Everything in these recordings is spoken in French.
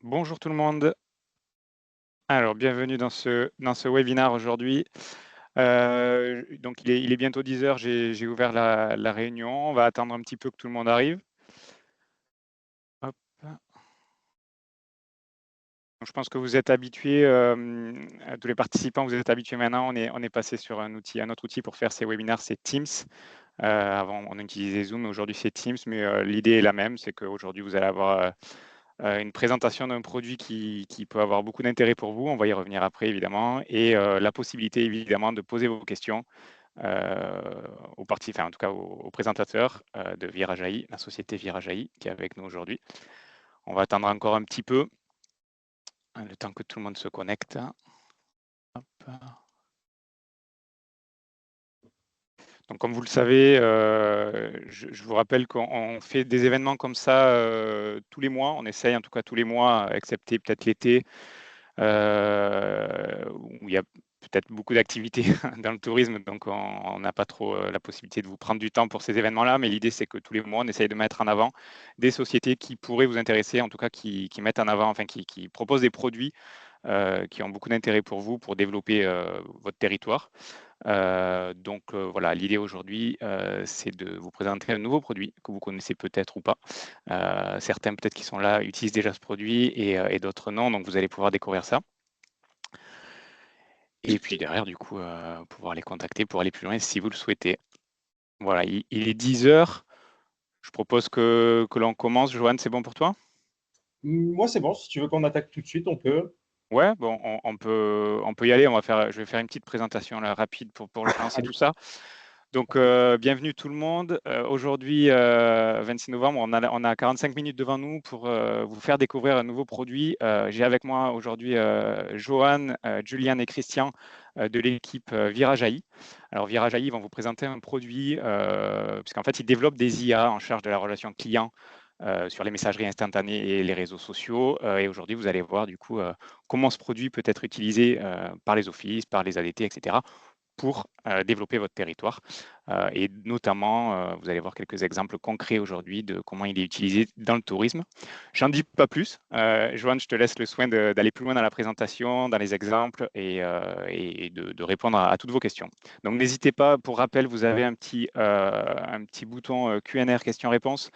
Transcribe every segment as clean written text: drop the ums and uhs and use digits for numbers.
Bonjour tout le monde. Alors, bienvenue dans ce webinaire aujourd'hui. Donc, il est bientôt 10 heures, j'ai ouvert la réunion. On va attendre un petit peu que tout le monde arrive. Hop. Donc, je pense que vous êtes habitués, tous les participants, vous êtes habitués maintenant. On est passé sur un autre outil pour faire ces webinaires, c'est Teams. Avant, on utilisait Zoom, mais aujourd'hui, c'est Teams. Mais l'idée est la même, c'est qu'aujourd'hui, vous allez avoir une présentation d'un produit qui peut avoir beaucoup d'intérêt pour vous. On va y revenir après, évidemment. Et la possibilité, évidemment, de poser vos questions aux participants, enfin, en tout cas aux présentateurs de Virage AI, la société Virage AI, qui est avec nous aujourd'hui. On va attendre encore un petit peu, le temps que tout le monde se connecte. Hop. Donc, comme vous le savez, je vous rappelle qu'on fait des événements comme ça tous les mois. On essaye en tout cas tous les mois, excepté peut-être l'été, où il y a peut-être beaucoup d'activités dans le tourisme, donc on n'a pas trop la possibilité de vous prendre du temps pour ces événements-là, mais l'idée c'est que tous les mois, on essaye de mettre en avant des sociétés qui pourraient vous intéresser, en tout cas qui mettent en avant, enfin qui proposent des produits qui ont beaucoup d'intérêt pour vous pour développer votre territoire. Voilà, l'idée aujourd'hui, c'est de vous présenter un nouveau produit que vous connaissez peut-être ou pas. Certains peut-être qui sont là utilisent déjà ce produit et d'autres non, donc vous allez pouvoir découvrir ça. Et puis derrière, du coup, pouvoir les contacter pour aller plus loin si vous le souhaitez. Voilà, il est 10 heures. Je propose que l'on commence. Joanne, c'est bon pour toi? Moi, c'est bon. Si tu veux qu'on attaque tout de suite, on peut. Ouais, bon, on peut y aller. Je vais faire une petite présentation là, rapide pour lancer Allez, tout ça. Donc, parfait. bienvenue tout le monde. Aujourd'hui, 26 novembre, on a 45 minutes devant nous pour vous faire découvrir un nouveau produit. J'ai avec moi aujourd'hui Johan, Julien et Christian de l'équipe Virage AI. Alors, Virage AI, ils vont vous présenter un produit, puisqu'en fait, ils développent des IA en charge de la relation client sur les messageries instantanées et les réseaux sociaux. Et aujourd'hui, vous allez voir du coup comment ce produit peut être utilisé par les offices, par les ADT, etc., pour développer votre territoire. Et notamment, vous allez voir quelques exemples concrets aujourd'hui de comment il est utilisé dans le tourisme. J'en dis pas plus. Joanne, je te laisse le soin d'aller plus loin dans la présentation, dans les exemples et de répondre à toutes vos questions. Donc, n'hésitez pas. Pour rappel, vous avez un petit bouton Q&R questions-réponses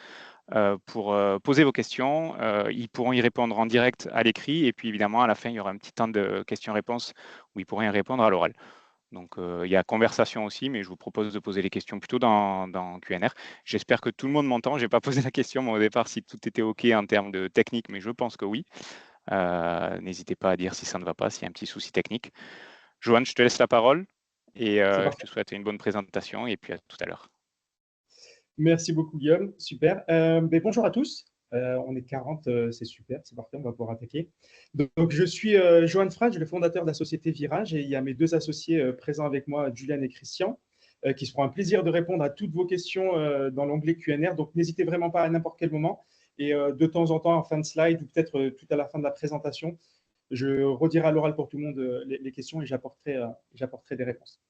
pour poser vos questions. Ils pourront y répondre en direct à l'écrit. Et puis, évidemment, à la fin, il y aura un petit temps de questions-réponses où ils pourront y répondre à l'oral. Donc, il y a conversation aussi, mais je vous propose de poser les questions plutôt dans Q&R. J'espère que tout le monde m'entend. Je n'ai pas posé la question moi, au départ si tout était OK en termes de technique, mais je pense que oui. N'hésitez pas à dire si ça ne va pas, s'il y a un petit souci technique. Joanne, je te laisse la parole et C'est je te parfait. souhaite une bonne présentation et puis à tout à l'heure. Merci beaucoup, Guillaume. Super. Bonjour à tous. On est 40, c'est super, c'est parfait, on va pouvoir attaquer. Donc, je suis Johan Frage, le fondateur de la société Virage, et il y a mes deux associés présents avec moi, Julien et Christian, qui se feront un plaisir de répondre à toutes vos questions dans l'onglet Q&R. Donc, n'hésitez vraiment pas à n'importe quel moment. Et de temps en temps, en fin de slide, ou peut-être tout à la fin de la présentation, je redirai à l'oral pour tout le monde les questions et j'apporterai des réponses.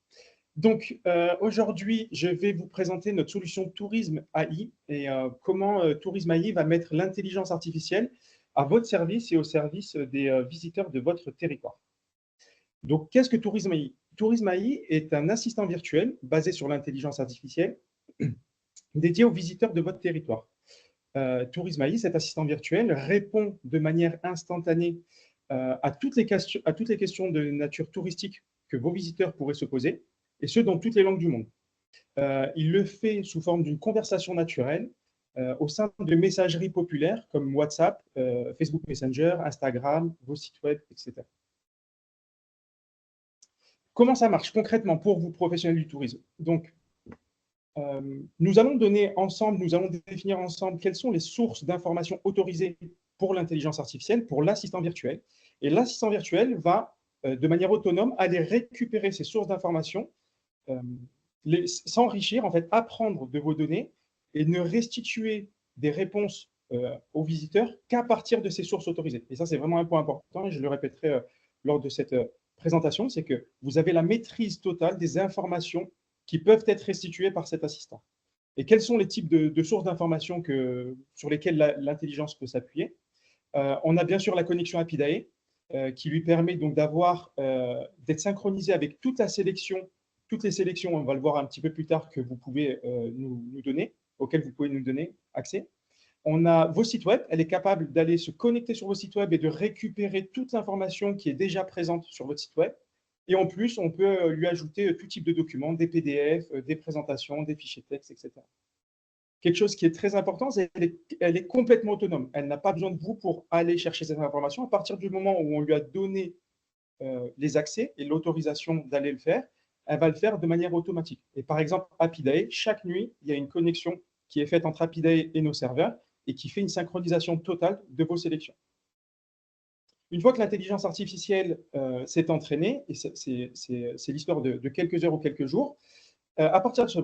Donc, aujourd'hui, je vais vous présenter notre solution Tourisme AI et comment Tourisme AI va mettre l'intelligence artificielle à votre service et au service des visiteurs de votre territoire. Donc, qu'est-ce que Tourisme AI? Tourisme AI est un assistant virtuel basé sur l'intelligence artificielle dédié aux visiteurs de votre territoire. Tourisme AI, cet assistant virtuel, répond de manière instantanée à toutes les questions de nature touristique que vos visiteurs pourraient se poser, et ce, dans toutes les langues du monde. Il le fait sous forme d'une conversation naturelle au sein de messageries populaires comme WhatsApp, Facebook Messenger, Instagram, vos sites web, etc. Comment ça marche concrètement pour vous, professionnels du tourisme? Donc, nous allons définir ensemble quelles sont les sources d'informations autorisées pour l'intelligence artificielle, pour l'assistant virtuel. Et l'assistant virtuel va, de manière autonome, aller récupérer ces sources d'informations, s'enrichir, en fait, apprendre de vos données et ne restituer des réponses aux visiteurs qu'à partir de ces sources autorisées. Et ça, c'est vraiment un point important, et je le répéterai lors de cette présentation, c'est que vous avez la maîtrise totale des informations qui peuvent être restituées par cet assistant. Et quels sont les types de sources d'informations sur lesquelles l'intelligence peut s'appuyer? On a bien sûr la connexion Apidae qui lui permet donc d'être synchronisé avec toute la sélection, toutes les sélections, on va le voir un petit peu plus tard, que vous pouvez nous donner, auxquelles vous pouvez nous donner accès. On a vos sites web, elle est capable d'aller se connecter sur vos sites web et de récupérer toute l'information qui est déjà présente sur votre site web. Et en plus, on peut lui ajouter tout type de documents, des PDF, des présentations, des fichiers texte, etc. Quelque chose qui est très important, c'est qu'elle est complètement autonome. Elle n'a pas besoin de vous pour aller chercher cette information. À partir du moment où on lui a donné les accès et l'autorisation d'aller le faire, elle va le faire de manière automatique. Et par exemple, Apidae, chaque nuit, il y a une connexion qui est faite entre Apidae et nos serveurs et qui fait une synchronisation totale de vos sélections. Une fois que l'intelligence artificielle s'est entraînée, et c'est l'histoire de quelques heures ou quelques jours, à partir de ce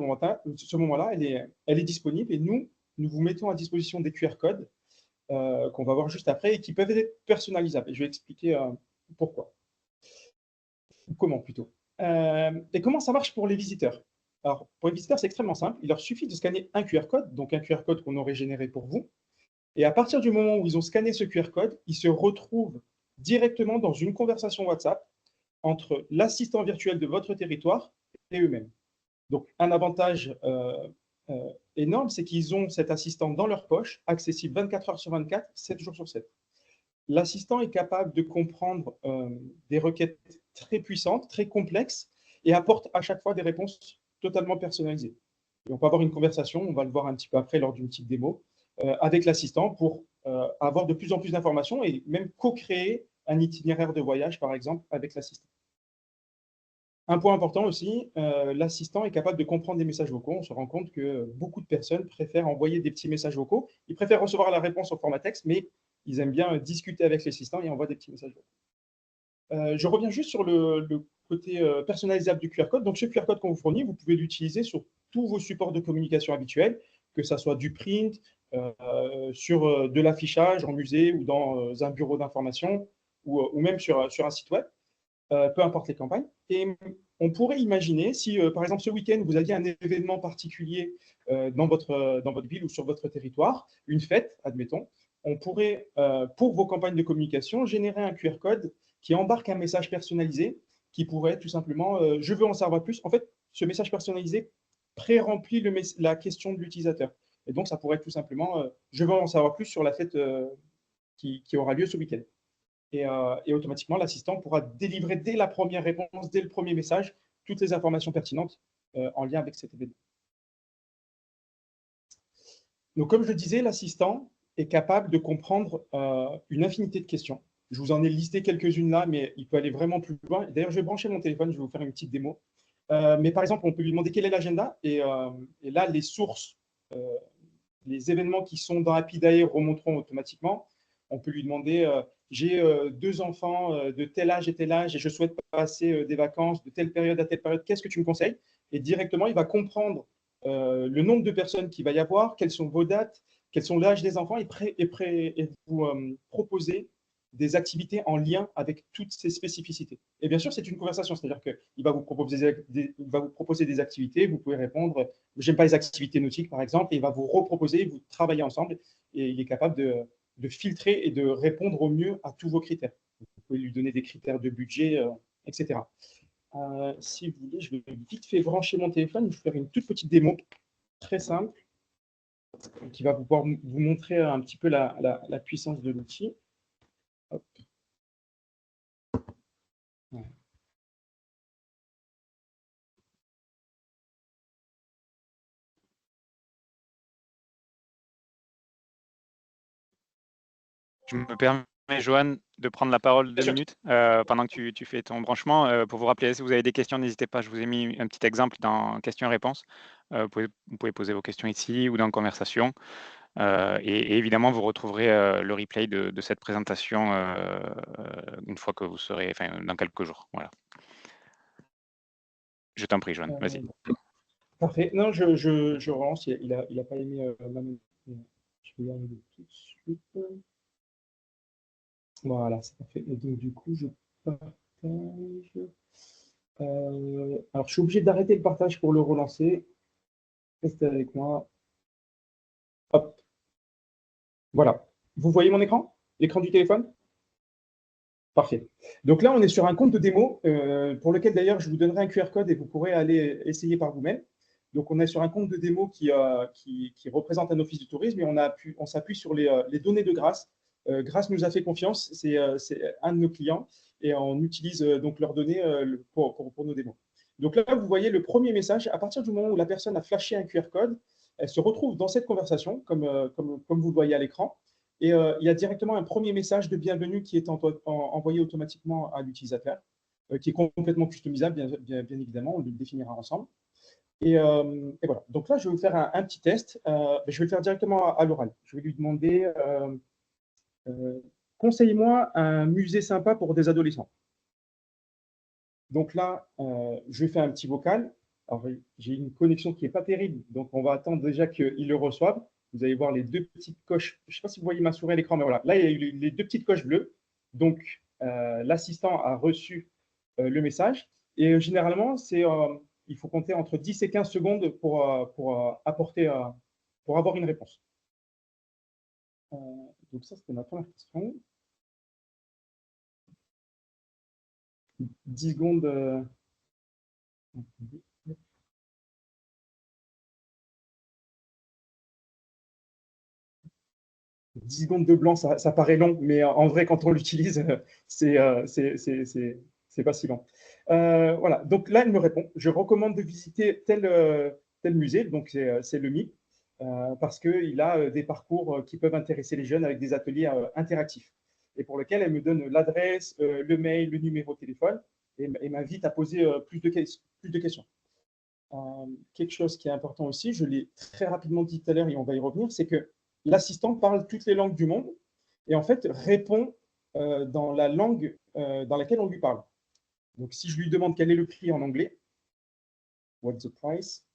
moment-là, elle est disponible et nous vous mettons à disposition des QR codes qu'on va voir juste après et qui peuvent être personnalisables. Et je vais expliquer pourquoi. Ou comment plutôt. Et comment ça marche pour les visiteurs? Alors, pour les visiteurs, c'est extrêmement simple. Il leur suffit de scanner un QR code, donc un QR code qu'on aurait généré pour vous. Et à partir du moment où ils ont scanné ce QR code, ils se retrouvent directement dans une conversation WhatsApp entre l'assistant virtuel de votre territoire et eux-mêmes. Donc, un avantage énorme, c'est qu'ils ont cet assistant dans leur poche, accessible 24 heures sur 24, 7 jours sur 7. L'assistant est capable de comprendre des requêtes très puissantes, très complexes, et apporte à chaque fois des réponses totalement personnalisées. Et on peut avoir une conversation, on va le voir un petit peu après lors d'une petite démo, avec l'assistant pour avoir de plus en plus d'informations et même co-créer un itinéraire de voyage, par exemple, avec l'assistant. Un point important aussi, l'assistant est capable de comprendre des messages vocaux. On se rend compte que beaucoup de personnes préfèrent envoyer des petits messages vocaux. Ils préfèrent recevoir la réponse au format texte, mais ils aiment bien discuter avec l'assistant et envoient des petits messages vocaux. Je reviens juste sur le côté personnalisable du QR code. Donc, ce QR code qu'on vous fournit, vous pouvez l'utiliser sur tous vos supports de communication habituels, que ce soit du print, sur de l'affichage en musée ou dans un bureau d'information ou même sur un site web. Peu importe les campagnes. Et on pourrait imaginer si, par exemple, ce week-end, vous aviez un événement particulier dans votre ville ou sur votre territoire, une fête, admettons, on pourrait, pour vos campagnes de communication, générer un QR code qui embarque un message personnalisé qui pourrait tout simplement « je veux en savoir plus ». En fait, ce message personnalisé pré-remplit la question de l'utilisateur. Et donc, ça pourrait être tout simplement « je veux en savoir plus sur la fête qui aura lieu ce week-end ». Et automatiquement, l'assistant pourra délivrer dès la première réponse, dès le premier message, toutes les informations pertinentes en lien avec cet événement. Donc, comme je le disais, l'assistant est capable de comprendre une infinité de questions. Je vous en ai listé quelques-unes là, mais il peut aller vraiment plus loin. D'ailleurs, je vais brancher mon téléphone, je vais vous faire une petite démo. Mais par exemple, on peut lui demander quel est l'agenda, et là, les sources, les événements qui sont dans Apidae remonteront automatiquement. On peut lui demander j'ai 2 enfants de tel âge et je souhaite passer des vacances de telle période à telle période, qu'est-ce que tu me conseilles? Et directement, il va comprendre le nombre de personnes qu'il va y avoir, quelles sont vos dates, quels sont l'âge des enfants, et vous proposer des activités en lien avec toutes ces spécificités. Et bien sûr, c'est une conversation, c'est-à-dire qu'il va vous proposer des activités, vous pouvez répondre « j'aime pas les activités nautiques » par exemple, et il va vous reproposer, vous travaillez ensemble, et il est capable de filtrer et de répondre au mieux à tous vos critères. Vous pouvez lui donner des critères de budget, etc. Si vous voulez, je vais vite fait brancher mon téléphone, je vais vous faire une toute petite démo très simple qui va pouvoir vous montrer un petit peu la puissance de l'outil. Hop. Ouais. Je me permets, Johan, de prendre la parole 2 minutes pendant que tu fais ton branchement. Pour vous rappeler, si vous avez des questions, n'hésitez pas. Je vous ai mis un petit exemple dans questions et réponses. Vous pouvez poser vos questions ici ou dans conversation. Et évidemment, vous retrouverez le replay de cette présentation une fois que vous serez, enfin, dans quelques jours. Voilà. Je t'en prie, Johan, vas-y. Parfait. Non, je relance. Il a pas aimé ma main. Je vais y arriver tout de suite. Voilà, c'est parfait. Et donc, du coup, je partage. Alors, je suis obligé d'arrêter le partage pour le relancer. Restez avec moi. Hop. Voilà. Vous voyez mon écran? L'écran du téléphone? Parfait. Donc là, on est sur un compte de démo pour lequel d'ailleurs je vous donnerai un QR code et vous pourrez aller essayer par vous-même. Donc on est sur un compte de démo qui représente un office du tourisme et on s'appuie sur les données de Grasse. Grasse nous a fait confiance, c'est un de nos clients et on utilise donc leurs données pour nos démos. Donc là, vous voyez le premier message, à partir du moment où la personne a flashé un QR code, elle se retrouve dans cette conversation, comme vous le voyez à l'écran. Et il y a directement un premier message de bienvenue qui est envoyé automatiquement à l'utilisateur, qui est complètement customisable, bien évidemment, on le définira ensemble. Et voilà. Donc là, je vais vous faire un petit test. Je vais le faire directement à l'oral. Je vais lui demander conseille-moi un musée sympa pour des adolescents. Donc là, je vais faire un petit vocal. Alors, j'ai une connexion qui n'est pas terrible, donc on va attendre déjà qu'il le reçoive. Vous allez voir les deux petites coches. Je ne sais pas si vous voyez ma souris à l'écran, mais voilà. Là, il y a eu les deux petites coches bleues. Donc, l'assistant a reçu le message. Et généralement, il faut compter entre 10 et 15 secondes pour avoir une réponse. Donc ça, c'était ma première question. 10 secondes. 10 secondes de blanc, ça paraît long, mais en vrai, quand on l'utilise, c'est pas si long. Voilà, donc là, elle me répond. Je recommande de visiter tel musée, donc c'est le MIP, parce qu'il a des parcours qui peuvent intéresser les jeunes avec des ateliers interactifs, et pour lequel elle me donne l'adresse, le mail, le numéro de téléphone, et m'invite à poser plus de questions. Quelque chose qui est important aussi, je l'ai très rapidement dit tout à l'heure et on va y revenir, c'est que l'assistant parle toutes les langues du monde et en fait répond dans la langue dans laquelle on lui parle. Donc si je lui demande quel est le prix en anglais, what's the price?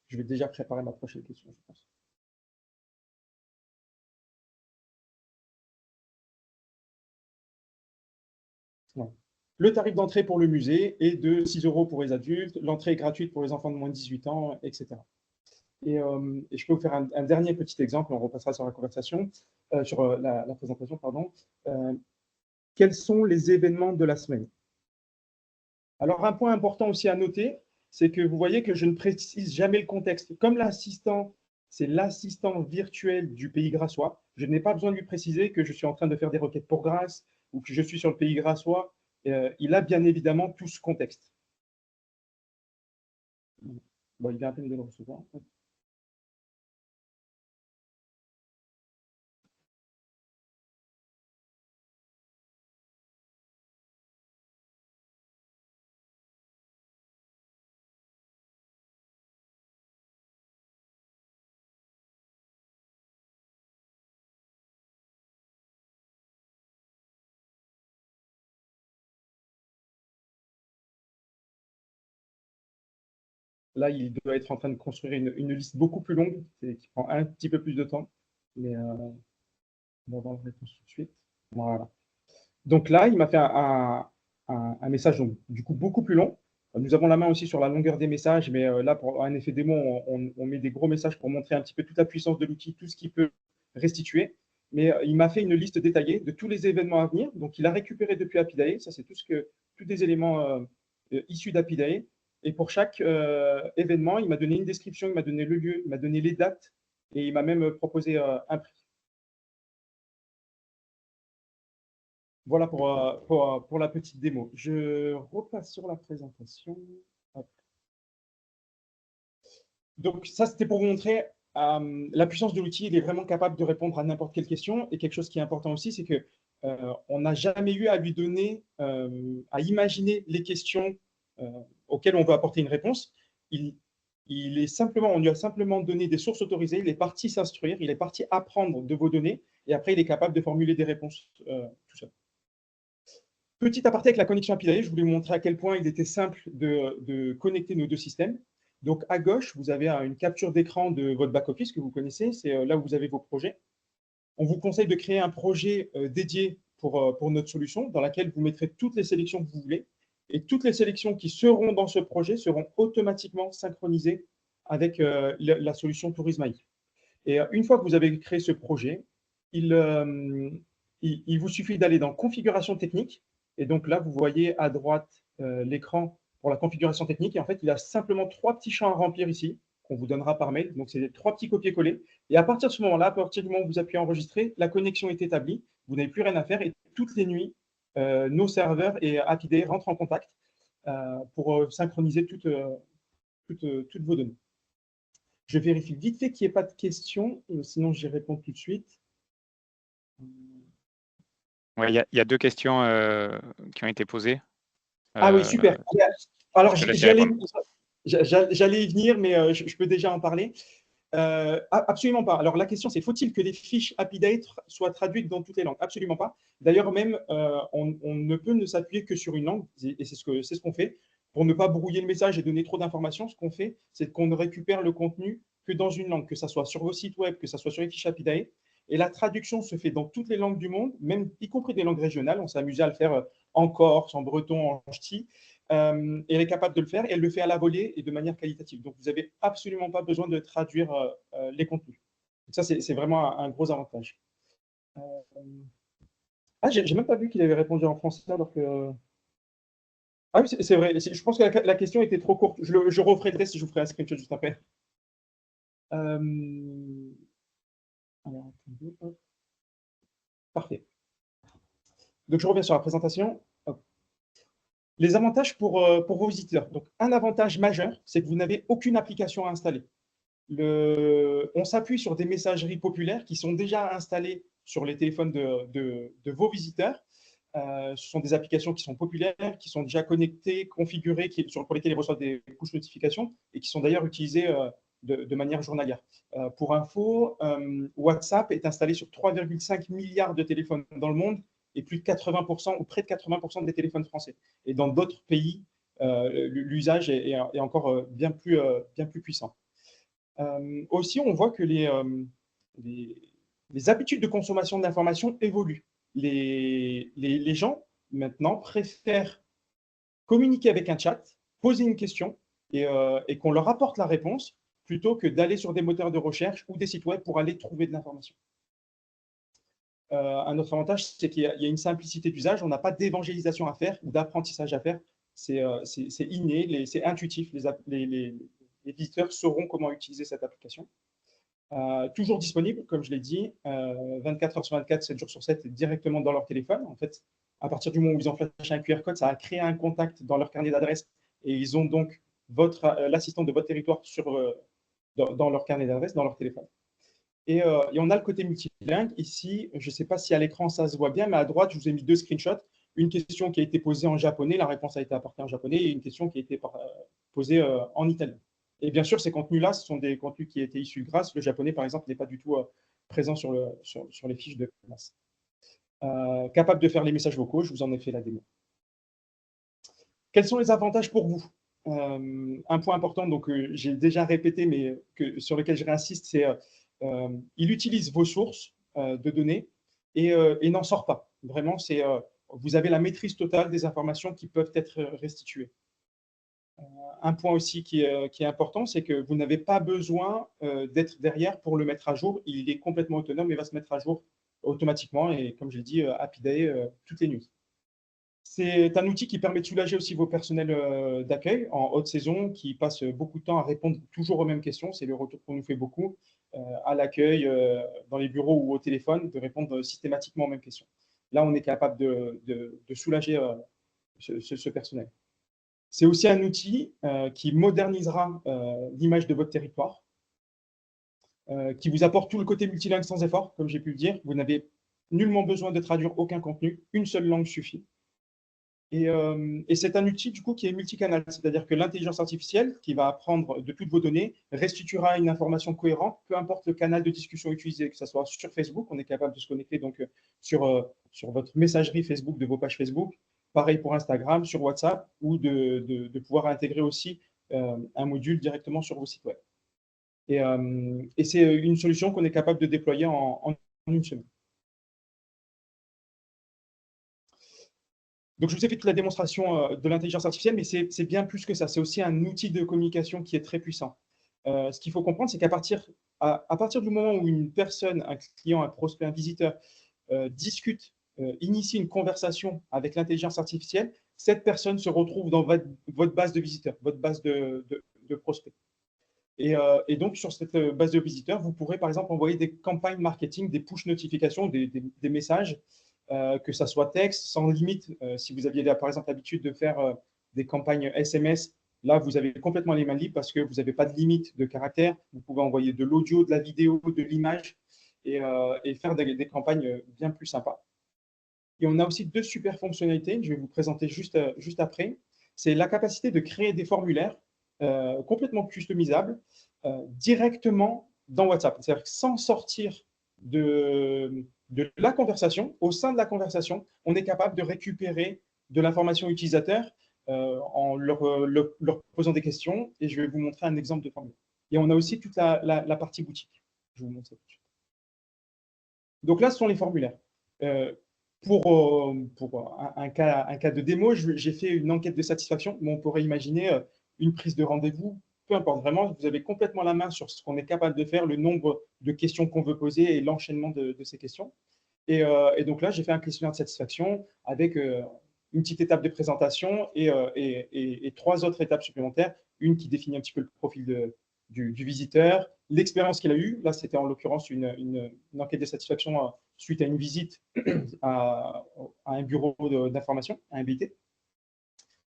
Je vais déjà préparer ma prochaine question, je pense. Ouais. Le tarif d'entrée pour le musée est de 6 € pour les adultes, l'entrée est gratuite pour les enfants de moins de 18 ans, etc. Et je peux vous faire un dernier petit exemple, on repassera sur la conversation, sur la présentation, pardon. Quels sont les événements de la semaine? Alors, un point important aussi à noter, c'est que vous voyez que je ne précise jamais le contexte. Comme l'assistant, c'est l'assistant virtuel du Pays Grassois, je n'ai pas besoin de lui préciser que je suis en train de faire des requêtes pour Grasse ou que je suis sur le Pays Grassois. Il a bien évidemment tout ce contexte. Bon, il vient à peine de le recevoir. Là, il doit être en train de construire une liste beaucoup plus longue, qui prend un petit peu plus de temps. Mais on va voir la réponse tout de suite. Voilà. Donc là, il m'a fait un message donc, du coup beaucoup plus long. Nous avons la main aussi sur la longueur des messages, mais là, pour un effet démo, on met des gros messages pour montrer un petit peu toute la puissance de l'outil, tout ce qu'il peut restituer. Mais il m'a fait une liste détaillée de tous les événements à venir. Donc, il a récupéré depuis Apidae. Ça, c'est tous des éléments issus d'Apidae. Et pour chaque événement, il m'a donné une description, il m'a donné le lieu, il m'a donné les dates et il m'a même proposé un prix. Voilà pour la petite démo. Je repasse sur la présentation. Hop. Donc ça, c'était pour vous montrer la puissance de l'outil. Il est vraiment capable de répondre à n'importe quelle question. Et quelque chose qui est important aussi, c'est que on n'a jamais eu à lui donner, à imaginer les questions auxquelles on veut apporter une réponse. On lui a simplement donné des sources autorisées. Il est parti s'instruire, il est parti apprendre de vos données. Et après, il est capable de formuler des réponses tout seul. Petit aparté avec la connexion Apidae, je voulais vous montrer à quel point il était simple de connecter nos deux systèmes. Donc, à gauche, vous avez une capture d'écran de votre back-office que vous connaissez. C'est là où vous avez vos projets. On vous conseille de créer un projet dédié pour notre solution dans laquelle vous mettrez toutes les sélections que vous voulez. Et toutes les sélections qui seront dans ce projet seront automatiquement synchronisées avec la solution Tourisme AI. Et une fois que vous avez créé ce projet, il vous suffit d'aller dans Configuration technique. Et donc là, vous voyez à droite l'écran pour la configuration technique. Et en fait, il y a simplement 3 petits champs à remplir ici, qu'on vous donnera par mail. Donc, c'est 3 petits copier-coller. Et à partir de ce moment-là, à partir du moment où vous appuyez enregistrer, la connexion est établie. Vous n'avez plus rien à faire. Et toutes les nuits, nos serveurs et Happy rentrent en contact pour synchroniser toutes vos données. Je vérifie vite fait qu'il n'y ait pas de questions, sinon j'y réponds tout de suite. Ouais, il y a 2 questions qui ont été posées. Ah oui, super. Alors, Je te laisse y répondre. j'allais y venir, mais je peux déjà en parler. Absolument pas. Alors, la question, c'est faut-il que les fiches AppyDate soient traduites dans toutes les langues? Absolument pas. D'ailleurs, même, on ne peut ne s'appuyer que sur une langue, et c'est ce qu'on fait. Pour ne pas brouiller le message et donner trop d'informations, ce qu'on fait, c'est qu'on ne récupère le contenu que dans une langue, que ce soit sur vos sites web, que ce soit sur les fiches AppyDate. Et la traduction se fait dans toutes les langues du monde, même y compris des langues régionales. On s'est amusé à le faire en corse, en breton, en ch'ti. Et elle est capable de le faire et elle le fait à la volée et de manière qualitative. Donc, vous n'avez absolument pas besoin de traduire les contenus. Donc ça, c'est vraiment un gros avantage. Ah, j'ai même pas vu qu'il avait répondu en français alors que. Ah oui, c'est vrai. Je pense que la question était trop courte. Je referai le test et je vous ferai un screenshot juste après. Alors, attendez, hop. Parfait. Donc, je reviens sur la présentation. Hop. Les avantages pour vos visiteurs. Donc, un avantage majeur, c'est que vous n'avez aucune application à installer. On s'appuie sur des messageries populaires qui sont déjà installées sur les téléphones de vos visiteurs. Ce sont des applications qui sont populaires, qui sont déjà connectées, configurées, pour lesquelles ils reçoivent des push notifications et qui sont d'ailleurs utilisées de manière journalière. Pour info, WhatsApp est installé sur 3,5 milliards de téléphones dans le monde et plus de 80% ou près de 80% des téléphones français. Et dans d'autres pays, l'usage est encore bien plus puissant. Aussi, on voit que les habitudes de consommation d'informations évoluent. Les gens, maintenant, préfèrent communiquer avec un chat, poser une question et qu'on leur apporte la réponse plutôt que d'aller sur des moteurs de recherche ou des sites web pour aller trouver de l'information. Un autre avantage, c'est qu'il y a une simplicité d'usage. On n'a pas d'évangélisation à faire ou d'apprentissage à faire. C'est inné, c'est intuitif. Les visiteurs sauront comment utiliser cette application. Toujours disponible, comme je l'ai dit, 24 heures sur 24, 7 jours sur 7, directement dans leur téléphone. En fait, à partir du moment où ils ont flashé un QR code, ça a créé un contact dans leur carnet d'adresse et ils ont donc l'assistant de votre territoire dans leur carnet d'adresse, dans leur téléphone. Et on a le côté multilingue. Ici, je ne sais pas si à l'écran ça se voit bien, mais à droite, je vous ai mis 2 screenshots. Une question qui a été posée en japonais, la réponse a été apportée en japonais, et une question qui a été posée en italien. Et bien sûr, ces contenus-là, ce sont des contenus qui étaient issus de grâce. Le japonais, par exemple, n'est pas du tout présent sur les fiches de classe. Capable de faire les messages vocaux, je vous en ai fait la démo. Quels sont les avantages pour vous? Un point important, donc j'ai déjà répété, mais sur lequel je réinsiste, c'est il utilise vos sources de données et n'en sort pas. Vraiment, vous avez la maîtrise totale des informations qui peuvent être restituées. Un point aussi qui est important, c'est que vous n'avez pas besoin d'être derrière pour le mettre à jour. Il est complètement autonome et va se mettre à jour automatiquement. Et comme je l'ai dit, Happy Day toutes les nuits. C'est un outil qui permet de soulager aussi vos personnels d'accueil en haute saison qui passent beaucoup de temps à répondre toujours aux mêmes questions. C'est le retour qu'on nous fait beaucoup à l'accueil, dans les bureaux ou au téléphone, de répondre systématiquement aux mêmes questions. Là, on est capable de soulager ce personnel. C'est aussi un outil qui modernisera l'image de votre territoire, qui vous apporte tout le côté multilingue sans effort, comme j'ai pu le dire. Vous n'avez nullement besoin de traduire aucun contenu, une seule langue suffit. Et c'est un outil du coup qui est multicanal, c'est-à-dire que l'intelligence artificielle qui va apprendre de toutes vos données restituera une information cohérente, peu importe le canal de discussion utilisé, que ce soit sur Facebook, on est capable de se connecter donc sur votre messagerie Facebook de vos pages Facebook, pareil pour Instagram, sur WhatsApp, ou de pouvoir intégrer aussi un module directement sur vos sites web. Et c'est une solution qu'on est capable de déployer en une semaine. Donc, je vous ai fait toute la démonstration de l'intelligence artificielle, mais c'est bien plus que ça. C'est aussi un outil de communication qui est très puissant. Ce qu'il faut comprendre, c'est à partir du moment où une personne, un client, un prospect, un visiteur discute, initie une conversation avec l'intelligence artificielle, cette personne se retrouve dans votre base de visiteurs, votre base de prospects. Et donc, sur cette base de visiteurs, vous pourrez, par exemple, envoyer des campagnes marketing, des push notifications, des messages, que ça soit texte, sans limite. Si vous aviez, par exemple, l'habitude de faire des campagnes SMS, là, vous avez complètement les mains libres parce que vous n'avez pas de limite de caractère. Vous pouvez envoyer de l'audio, de la vidéo, de l'image et faire des campagnes bien plus sympas. Et on a aussi deux super fonctionnalités, je vais vous présenter juste après. C'est la capacité de créer des formulaires complètement customisables directement dans WhatsApp. C'est-à-dire que sans sortir de la conversation, au sein de la conversation, on est capable de récupérer de l'information utilisateur en leur posant des questions. Et je vais vous montrer un exemple de formulaire. Et on a aussi toute la partie boutique. Je vous montre ça tout de suite. Donc là, ce sont les formulaires. Pour un cas de démo, j'ai fait une enquête de satisfaction, mais on pourrait imaginer une prise de rendez-vous, peu importe, vraiment, vous avez complètement la main sur ce qu'on est capable de faire, le nombre de questions qu'on veut poser et l'enchaînement de ces questions. Et donc là, j'ai fait un questionnaire de satisfaction avec une petite étape de présentation et trois autres étapes supplémentaires, une qui définit un petit peu le profil du visiteur, l'expérience qu'il a eue. Là, c'était en l'occurrence une enquête de satisfaction suite à une visite à un bureau d'information, à un BT.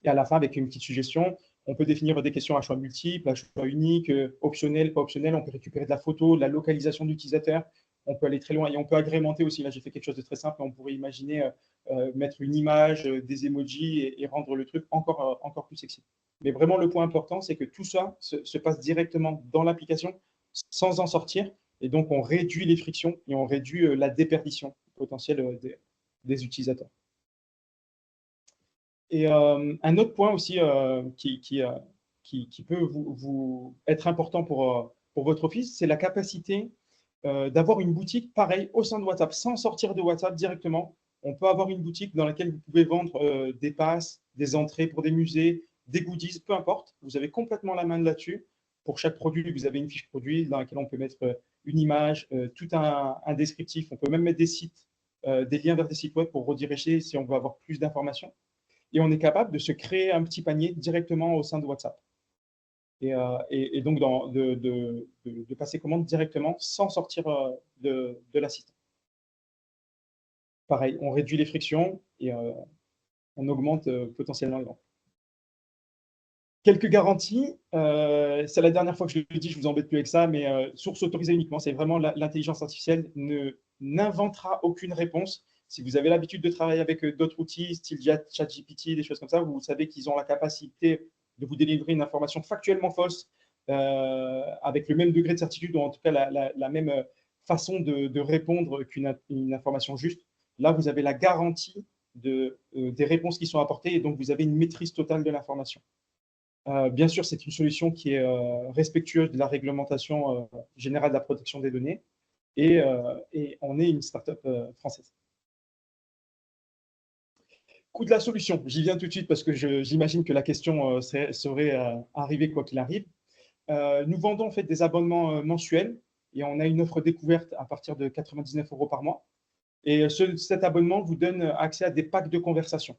Et à la fin, avec une petite suggestion, on peut définir des questions à choix multiples, à choix unique, optionnel, pas optionnel. On peut récupérer de la photo, de la localisation d'utilisateur. On peut aller très loin et on peut agrémenter aussi. Là, j'ai fait quelque chose de très simple. On pourrait imaginer mettre une image, des emojis et rendre le truc encore plus sexy. Mais vraiment, le point important, c'est que tout ça se passe directement dans l'application sans en sortir. Et donc, on réduit les frictions et on réduit la déperdition potentielle des utilisateurs. Et un autre point aussi qui peut vous être important pour votre office, c'est la capacité d'avoir une boutique pareil au sein de WhatsApp, sans sortir de WhatsApp directement. On peut avoir une boutique dans laquelle vous pouvez vendre des passes, des entrées pour des musées, des goodies, peu importe. Vous avez complètement la main là-dessus. Pour chaque produit, vous avez une fiche produit dans laquelle on peut mettre une image, tout un descriptif. On peut même mettre des sites, des liens vers des sites web pour rediriger si on veut avoir plus d'informations. Et on est capable de se créer un petit panier directement au sein de WhatsApp. Et donc de passer commande directement sans sortir de l'assistant. Pareil, on réduit les frictions et on augmente potentiellement les ventes. Quelques garanties, c'est la dernière fois que je le dis, je vous embête plus avec ça, mais source autorisée uniquement, c'est vraiment l'intelligence artificielle n'inventera aucune réponse. Si vous avez l'habitude de travailler avec d'autres outils, style ChatGPT, des choses comme ça, vous savez qu'ils ont la capacité de vous délivrer une information factuellement fausse avec le même degré de certitude, ou en tout cas la même façon de répondre qu'une information juste. Là, vous avez la garantie des réponses qui sont apportées et donc vous avez une maîtrise totale de l'information. Bien sûr, c'est une solution qui est respectueuse de la réglementation générale de la protection des données et on est une start-up française. Coût de la solution, j'y viens tout de suite parce que j'imagine que la question serait arrivée quoi qu'il arrive. Nous vendons en fait des abonnements mensuels et on a une offre découverte à partir de 99 € par mois. Et cet abonnement vous donne accès à des packs de conversation.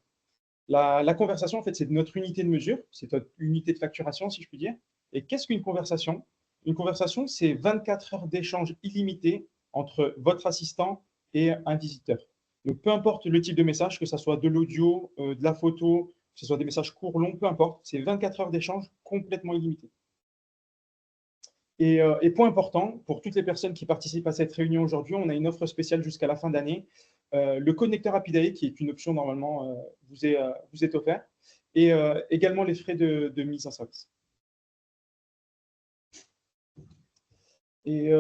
La conversation, en fait, c'est notre unité de mesure, c'est notre unité de facturation, si je puis dire. Et qu'est-ce qu'une conversation? Une conversation, c'est 24 heures d'échange illimité entre votre assistant et un visiteur. Donc, peu importe le type de message, que ce soit de l'audio, de la photo, que ce soit des messages courts, longs, peu importe, c'est 24 heures d'échange complètement illimité. Et point important, pour toutes les personnes qui participent à cette réunion aujourd'hui, on a une offre spéciale jusqu'à la fin d'année. Le connecteur API, qui est une option normalement, vous est offert, et également les frais de mise en service. Et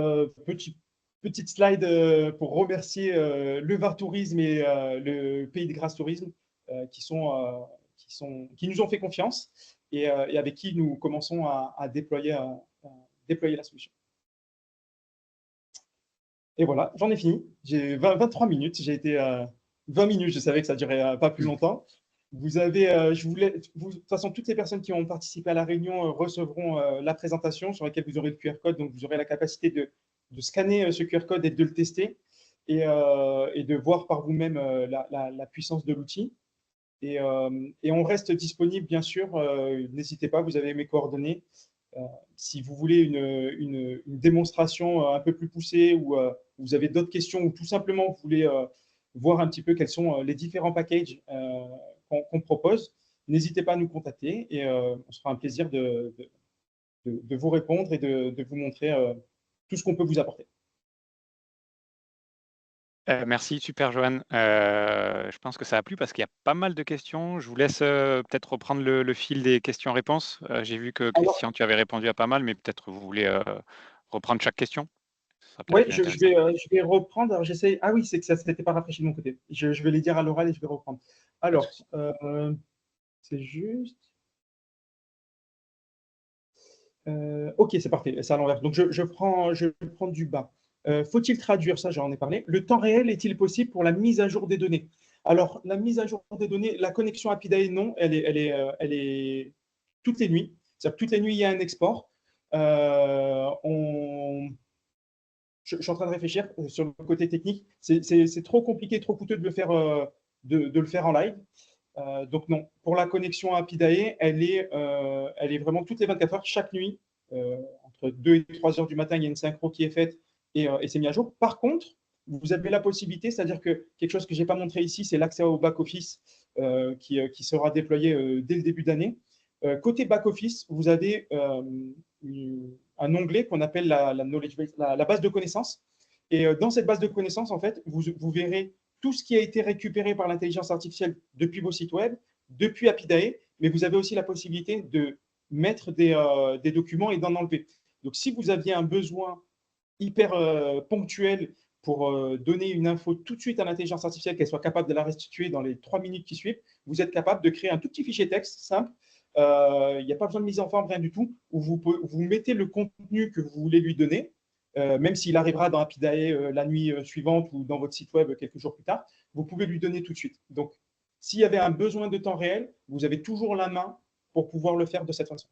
petite slide pour remercier le VAR Tourisme et le Pays de Grâce Tourisme qui nous ont fait confiance et avec qui nous commençons à déployer la solution. Et voilà, j'en ai fini. J'ai 23 minutes. J'ai été 20 minutes. Je savais que ça ne durait pas plus longtemps. Vous avez, de toute façon, toutes les personnes qui ont participé à la réunion recevront la présentation sur laquelle vous aurez le QR code. Donc, vous aurez la capacité de scanner ce QR code et de le tester et de voir par vous-même la puissance de l'outil. Et on reste disponible, bien sûr. N'hésitez pas, vous avez mes coordonnées. Euh, Si vous voulez une démonstration un peu plus poussée ou vous avez d'autres questions ou tout simplement vous voulez voir un petit peu quels sont les différents packages qu'on propose, n'hésitez pas à nous contacter et on se fera un plaisir de vous répondre et de vous montrer tout ce qu'on peut vous apporter. Merci, super Johan. Je pense que ça a plu parce qu'il y a pas mal de questions. Je vous laisse peut-être reprendre le fil des questions-réponses. J'ai vu que Alors, Christian, tu avais répondu à pas mal, mais peut-être vous voulez reprendre chaque question. Ça sera oui, peut-être plus intéressant. je vais reprendre. Alors, j'essaie. Ah oui, c'est que ça ne s'était pas rafraîchi de mon côté. Je vais les dire à l'oral et je vais reprendre. Pas de Alors, souci. c'est juste. Ok, c'est parfait, c'est à l'envers. Donc, je prends du bas. Faut-il traduire ça? J'en ai parlé. Le temps réel est-il possible pour la mise à jour des données? Alors, la mise à jour des données, la connexion API, non, elle est toutes les nuits. C'est-à-dire que toutes les nuits, il y a un export. Euh, on... je suis en train de réfléchir sur le côté technique. C'est trop compliqué, trop coûteux de le faire, de le faire en live. Donc non, pour la connexion API, elle est vraiment toutes les 24 heures, chaque nuit, entre 2 et 3 heures du matin, il y a une synchro qui est faite et c'est mis à jour. Par contre, vous avez la possibilité, c'est-à-dire que quelque chose que je n'ai pas montré ici, c'est l'accès au back-office qui sera déployé dès le début d'année. Côté back-office, vous avez un onglet qu'on appelle la base de connaissances. Et dans cette base de connaissances, en fait, vous verrez tout ce qui a été récupéré par l'intelligence artificielle depuis vos sites web, depuis Apidae, mais vous avez aussi la possibilité de mettre des documents et d'en enlever. Donc, si vous aviez un besoin hyper ponctuel pour donner une info tout de suite à l'intelligence artificielle, qu'elle soit capable de la restituer dans les 3 minutes qui suivent, vous êtes capable de créer un tout petit fichier texte simple. Il n'y a pas besoin de mise en forme, rien du tout, où vous mettez le contenu que vous voulez lui donner, même s'il arrivera dans Apidae la nuit suivante ou dans votre site web quelques jours plus tard, vous pouvez lui donner tout de suite. Donc, s'il y avait un besoin de temps réel, vous avez toujours la main pour pouvoir le faire de cette façon.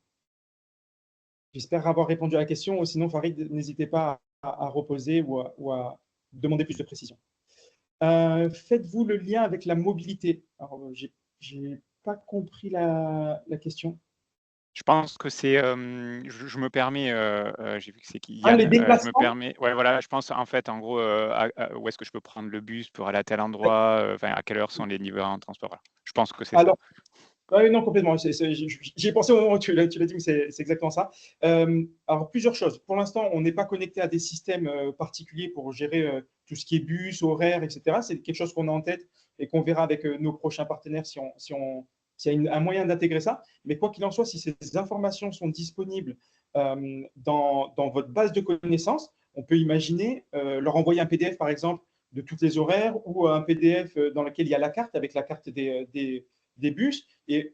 J'espère avoir répondu à la question, ou sinon, Farid, n'hésitez pas à reposer ou à demander plus de précision. Faites-vous le lien avec la mobilité? Alors, je n'ai pas compris la question. Je pense que c'est, je me permets, j'ai vu que c'est qui Ah, les Yann, je me déplacements? permets, ouais, voilà, je pense en fait, en gros, où est-ce que je peux prendre le bus pour aller à tel endroit, enfin, à quelle heure sont les livraisons en transport, voilà. Je pense que c'est ça. Alors, oui, non, complètement. J'y ai pensé au moment où tu l'as dit, mais c'est exactement ça. Alors, plusieurs choses. Pour l'instant, on n'est pas connecté à des systèmes particuliers pour gérer tout ce qui est bus, horaires, etc. C'est quelque chose qu'on a en tête et qu'on verra avec nos prochains partenaires s'il y a un moyen d'intégrer ça. Mais quoi qu'il en soit, si ces informations sont disponibles dans votre base de connaissances, on peut imaginer leur envoyer un PDF, par exemple, de toutes les horaires ou un PDF dans lequel il y a la carte, avec la carte des bus. Et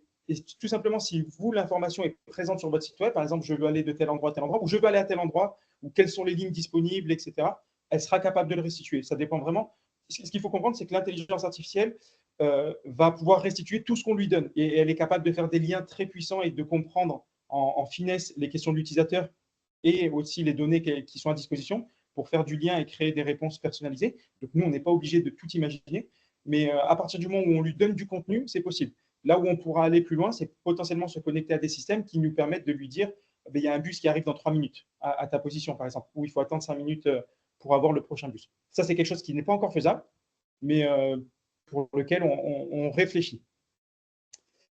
tout simplement, si vous, l'information est présente sur votre site web, par exemple, je veux aller de tel endroit à tel endroit, ou je veux aller à tel endroit, ou quelles sont les lignes disponibles, etc., elle sera capable de le restituer. Ça dépend vraiment. Ce qu'il faut comprendre, c'est que l'intelligence artificielle va pouvoir restituer tout ce qu'on lui donne. Et elle est capable de faire des liens très puissants et de comprendre en finesse les questions de l'utilisateur et aussi les données qui sont à disposition pour faire du lien et créer des réponses personnalisées. Donc nous, on n'est pas obligé de tout imaginer, mais à partir du moment où on lui donne du contenu, c'est possible. Là où on pourra aller plus loin, c'est potentiellement se connecter à des systèmes qui nous permettent de lui dire il y a un bus qui arrive dans 3 minutes à ta position, par exemple, ou il faut attendre 5 minutes pour avoir le prochain bus. Ça, c'est quelque chose qui n'est pas encore faisable, mais pour lequel on réfléchit.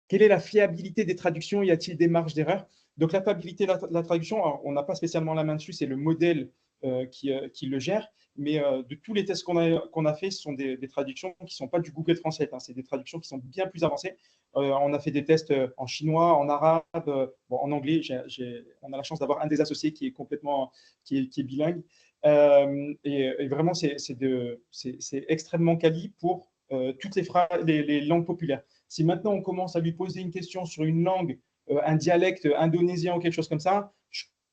Quelle est la fiabilité des traductions? Y a-t-il des marges d'erreur? Donc, la fiabilité de la traduction, alors, on n'a pas spécialement la main dessus, c'est le modèle qui le gère. Mais de tous les tests qu'on a fait, ce sont des traductions qui ne sont pas du Google Translate. Hein, c'est des traductions qui sont bien plus avancées. On a fait des tests en chinois, en arabe, bon, en anglais. On a la chance d'avoir un des associés qui est complètement qui est bilingue. Et vraiment, c'est extrêmement quali pour toutes les langues populaires. Si maintenant on commence à lui poser une question sur une langue, un dialecte indonésien ou quelque chose comme ça,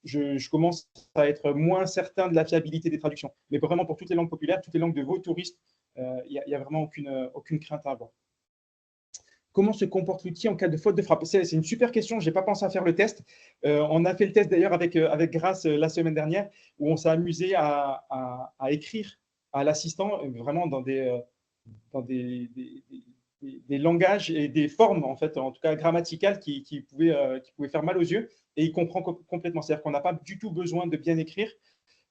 je commence à être moins certain de la fiabilité des traductions. Mais vraiment pour toutes les langues populaires, toutes les langues de vos touristes, il n'y a vraiment aucune crainte à avoir. comment se comporte l'outil en cas de faute de frappe? C'est une super question, je n'ai pas pensé à faire le test. On a fait le test d'ailleurs avec Grace la semaine dernière, où on s'est amusé à écrire à l'assistant vraiment dans des langages et des formes, en fait, en tout cas grammaticales, qui pouvaient faire mal aux yeux, et il comprend complètement. C'est-à-dire qu'on n'a pas du tout besoin de bien écrire.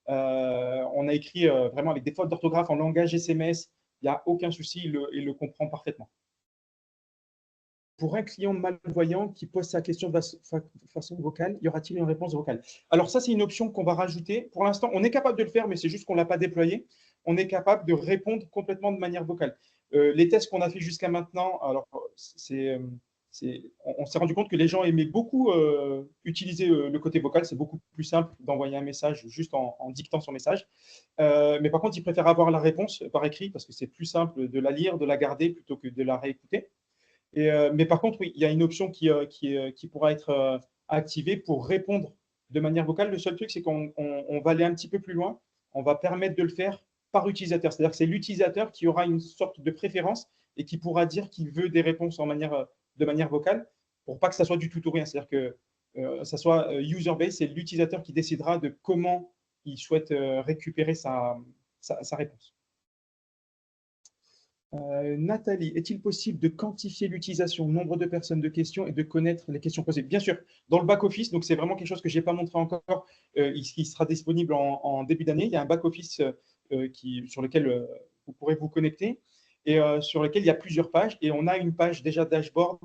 On a écrit vraiment avec des fautes d'orthographe en langage SMS, il n'y a aucun souci, il le comprend parfaitement. Pour un client malvoyant qui pose sa question de façon vocale, y aura-t-il une réponse vocale? Alors ça, c'est une option qu'on va rajouter. Pour l'instant, on est capable de le faire, mais c'est juste qu'on ne l'a pas déployé. On est capable de répondre complètement de manière vocale. Les tests qu'on a fait jusqu'à maintenant, alors on s'est rendu compte que les gens aimaient beaucoup utiliser le côté vocal. C'est beaucoup plus simple d'envoyer un message juste en dictant son message. Mais par contre, ils préfèrent avoir la réponse par écrit parce que c'est plus simple de la lire, de la garder plutôt que de la réécouter. Mais par contre, oui, il y a une option qui pourra être activée pour répondre de manière vocale. Le seul truc, c'est qu'on va aller un petit peu plus loin. On va permettre de le faire par utilisateur. C'est-à-dire que c'est l'utilisateur qui aura une sorte de préférence et qui pourra dire qu'il veut des réponses de manière vocale pour pas que ça soit du tout ou rien. C'est-à-dire que ça soit user-based, c'est l'utilisateur qui décidera de comment il souhaite récupérer sa réponse. Nathalie, est-il possible de quantifier l'utilisation, nombre de personnes, de questions et de connaître les questions posées? Bien sûr, dans le back-office, donc c'est vraiment quelque chose que je n'ai pas montré encore, qui sera disponible en début d'année. Il y a un back-office sur lequel vous pourrez vous connecter et sur lequel il y a plusieurs pages. Et on a une page déjà dashboard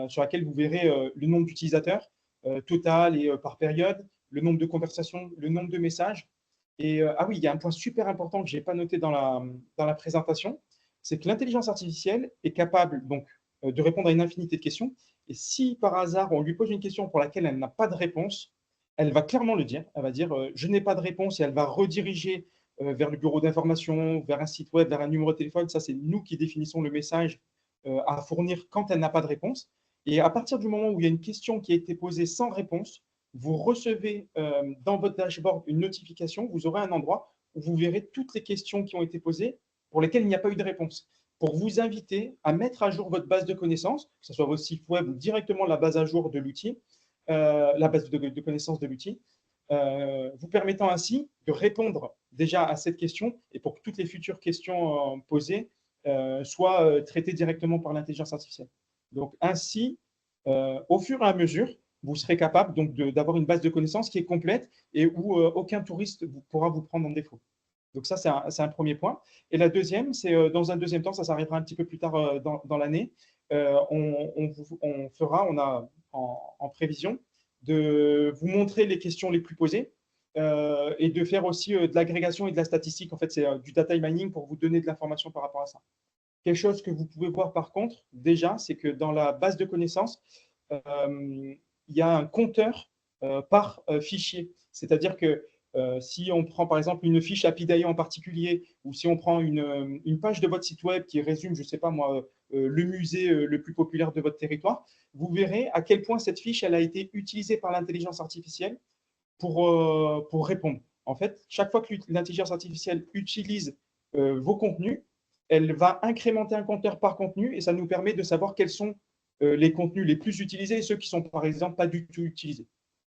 sur laquelle vous verrez le nombre d'utilisateurs total et par période, le nombre de conversations, le nombre de messages. Et ah oui, il y a un point super important que je n'ai pas noté dans la présentation, c'est que l'intelligence artificielle est capable donc de répondre à une infinité de questions. Et si par hasard on lui pose une question pour laquelle elle n'a pas de réponse, elle va clairement le dire. Elle va dire je n'ai pas de réponse et elle va rediriger vers le bureau d'information, vers un site web, vers un numéro de téléphone. Ça, c'est nous qui définissons le message à fournir quand elle n'a pas de réponse. Et à partir du moment où il y a une question qui a été posée sans réponse, vous recevez dans votre dashboard une notification. Vous aurez un endroit où vous verrez toutes les questions qui ont été posées pour lesquelles il n'y a pas eu de réponse, pour vous inviter à mettre à jour votre base de connaissances, que ce soit votre site web ou directement la base à jour de l'outil, la base de connaissances de l'outil, vous permettant ainsi de répondre déjà à cette question et pour que toutes les futures questions posées soient traitées directement par l'intelligence artificielle. Donc ainsi, au fur et à mesure, vous serez capable donc d'avoir une base de connaissances qui est complète et où aucun touriste pourra vous prendre en défaut. Donc ça, c'est un premier point. Et la deuxième, c'est dans un deuxième temps, ça arrivera un petit peu plus tard dans l'année, on a en prévision de vous montrer les questions les plus posées et de faire aussi de l'agrégation et de la statistique. En fait, c'est du data mining pour vous donner de l'information par rapport à ça. Quelque chose que vous pouvez voir par contre, déjà, c'est que dans la base de connaissances, il y a un compteur par fichier. C'est-à-dire que si on prend par exemple une fiche API en particulier, ou si on prend une page de votre site web qui résume, je ne sais pas moi, le musée le plus populaire de votre territoire, vous verrez à quel point cette fiche elle a été utilisée par l'intelligence artificielle pour répondre. En fait, chaque fois que l'intelligence artificielle utilise vos contenus, elle va incrémenter un compteur par contenu et ça nous permet de savoir quels sont les contenus les plus utilisés et ceux qui sont par exemple pas du tout utilisés.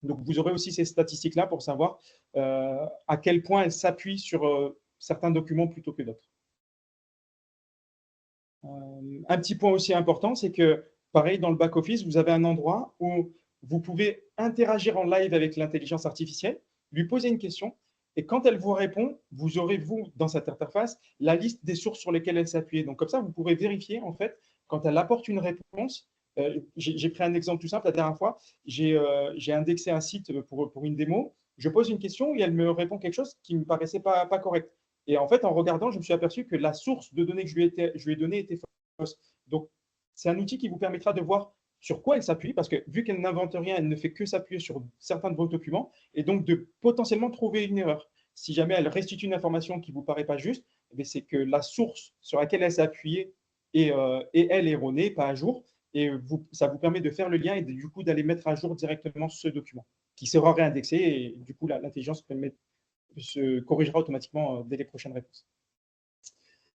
Donc, vous aurez aussi ces statistiques-là pour savoir à quel point elles s'appuient sur certains documents plutôt que d'autres. Un petit point aussi important, c'est que, pareil, dans le back-office, vous avez un endroit où vous pouvez interagir en live avec l'intelligence artificielle, lui poser une question, et quand elle vous répond, vous aurez, vous, dans cette interface, la liste des sources sur lesquelles elle s'appuie. Donc, comme ça, vous pourrez vérifier, en fait, quand elle apporte une réponse. J'ai pris un exemple tout simple. La dernière fois, j'ai indexé un site pour une démo. Je pose une question et elle me répond quelque chose qui ne me paraissait pas correct. Et en fait, en regardant, je me suis aperçu que la source de données que je lui ai donnée était fausse. Donc, c'est un outil qui vous permettra de voir sur quoi elle s'appuie, parce que vu qu'elle n'invente rien, elle ne fait que s'appuyer sur certains de vos documents, et donc de potentiellement trouver une erreur. Si jamais elle restitue une information qui ne vous paraît pas juste, c'est que la source sur laquelle elle s'est appuyée est elle erronée, pas à jour, et ça vous permet de faire le lien et du coup d'aller mettre à jour directement ce document, qui sera réindexé, et du coup l'intelligence se corrigera automatiquement dès les prochaines réponses.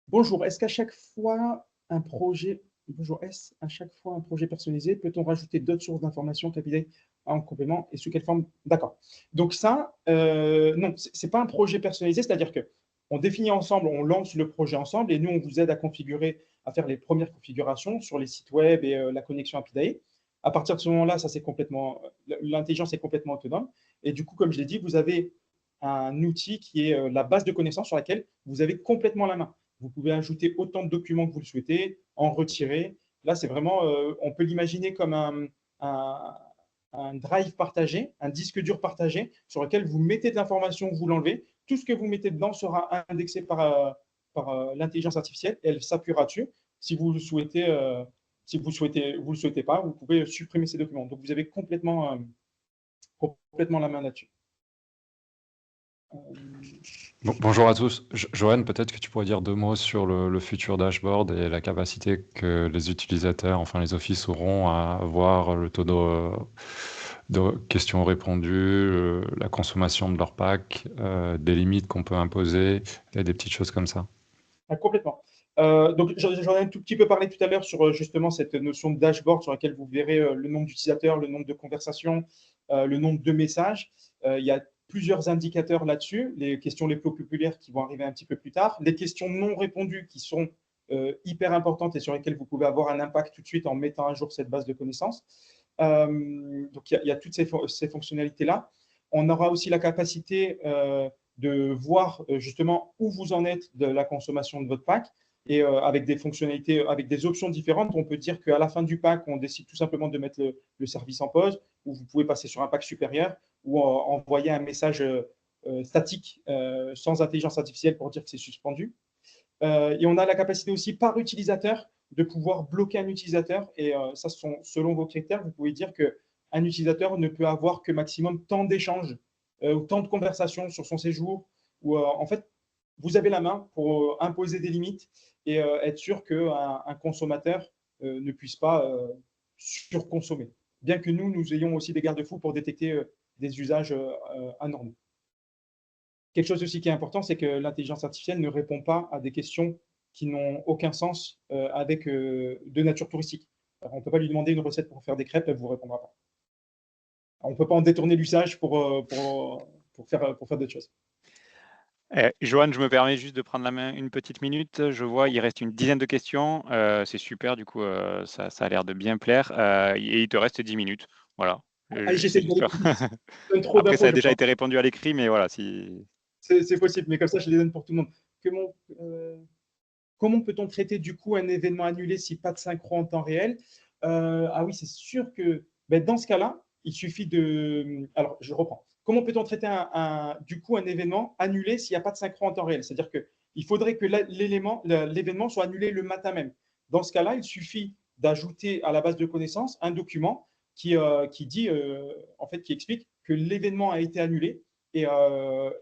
Bonjour, est-ce qu'à chaque fois un projet Bonjour, est-ce à chaque fois un projet personnalisé? Peut-on rajouter d'autres sources d'informations capillées en complément et sous quelle forme? D'accord. Donc ça, non, c'est pas un projet personnalisé, c'est-à-dire que on définit ensemble, on lance le projet ensemble et nous, on vous aide à configurer, à faire les premières configurations sur les sites web et la connexion API. À partir de ce moment-là, ça c'est complètement, l'intelligence est complètement autonome. Et du coup, comme je l'ai dit, vous avez un outil qui est la base de connaissances sur laquelle vous avez complètement la main. Vous pouvez ajouter autant de documents que vous le souhaitez, en retirer. Là, c'est vraiment, on peut l'imaginer comme un, un drive partagé, un disque dur partagé, sur lequel vous mettez de l'information, vous l'enlevez. Tout ce que vous mettez dedans sera indexé par l'intelligence artificielle et elle s'appuiera dessus. Si vous le souhaitez, vous le souhaitez pas, vous pouvez supprimer ces documents. Donc, vous avez complètement la main là-dessus. Bonjour à tous. Johan, peut-être que tu pourrais dire 2 mots sur le futur dashboard et la capacité que les utilisateurs, enfin les offices, auront à voir le taux de questions répondues, la consommation de leur pack, des limites qu'on peut imposer et des petites choses comme ça. Complètement. Donc, j'en ai un tout petit peu parlé tout à l'heure sur justement cette notion de dashboard sur laquelle vous verrez le nombre d'utilisateurs, le nombre de conversations, le nombre de messages. Il y a plusieurs indicateurs là-dessus, les questions les plus populaires qui vont arriver un petit peu plus tard, les questions non répondues qui sont hyper importantes et sur lesquelles vous pouvez avoir un impact tout de suite en mettant à jour cette base de connaissances. Donc, il y a toutes ces fonctionnalités-là. On aura aussi la capacité de voir justement où vous en êtes de la consommation de votre pack. Et avec des fonctionnalités, avec des options différentes, on peut dire qu'à la fin du pack, on décide tout simplement de mettre le service en pause, ou vous pouvez passer sur un pack supérieur, ou envoyer un message statique sans intelligence artificielle pour dire que c'est suspendu. Et on a la capacité aussi par utilisateur de pouvoir bloquer un utilisateur. Et ça, selon vos critères, vous pouvez dire qu'un utilisateur ne peut avoir que maximum tant d'échanges ou tant de conversations sur son séjour. Ou en fait, vous avez la main pour imposer des limites et être sûr qu'un consommateur ne puisse pas surconsommer. Bien que nous ayons aussi des garde-fous pour détecter des usages anormaux. Quelque chose aussi qui est important, c'est que l'intelligence artificielle ne répond pas à des questions qui n'ont aucun sens de nature touristique. Alors, on ne peut pas lui demander une recette pour faire des crêpes, elle ne vous répondra pas. Alors, on ne peut pas en détourner l'usage pour faire d'autres choses. Johan, je me permets juste de prendre la main une petite minute. Je vois, il reste une dizaine de questions. C'est super, du coup, ça a l'air de bien plaire. Et il te reste 10 minutes. Voilà. J'essaie de trop Après, ça a d'infos, déjà été répondu à l'écrit, mais voilà. C'est possible, mais comme ça, je les donne pour tout le monde. Comment peut-on traiter du coup un événement annulé si pas de synchro en temps réel? Ah oui, c'est sûr que dans ce cas-là, il suffit de… Alors, je reprends. Comment peut-on traiter du coup un événement annulé s'il n'y a pas de synchro en temps réel? C'est-à-dire qu'il faudrait que l'événement soit annulé le matin même. Dans ce cas-là, il suffit d'ajouter à la base de connaissances un document qui dit, en fait, qui explique que l'événement a été annulé et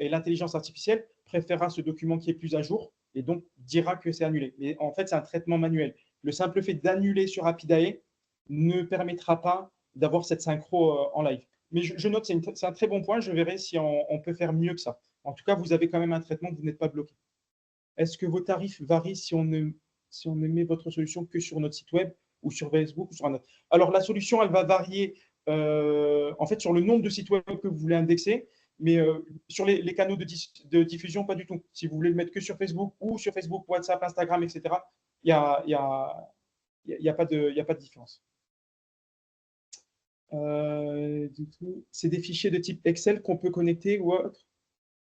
l'intelligence artificielle préférera ce document qui est plus à jour et donc dira que c'est annulé. Mais en fait, c'est un traitement manuel. Le simple fait d'annuler sur Rapidae ne permettra pas d'avoir cette synchro en live. Mais je note, c'est un très bon point. Je verrai si on peut faire mieux que ça. En tout cas, vous avez quand même un traitement, vous n'êtes pas bloqué. Est-ce que vos tarifs varient si on ne met votre solution que sur notre site web ou sur Facebook ou sur un autre? Alors, la solution, elle va varier en fait sur le nombre de sites web que vous voulez indexer. Mais sur les canaux de diffusion, pas du tout. Si vous voulez le mettre que sur Facebook ou sur Facebook, WhatsApp, Instagram, etc., il n'y a pas de différence. C'est des fichiers de type Excel qu'on peut connecter ou autre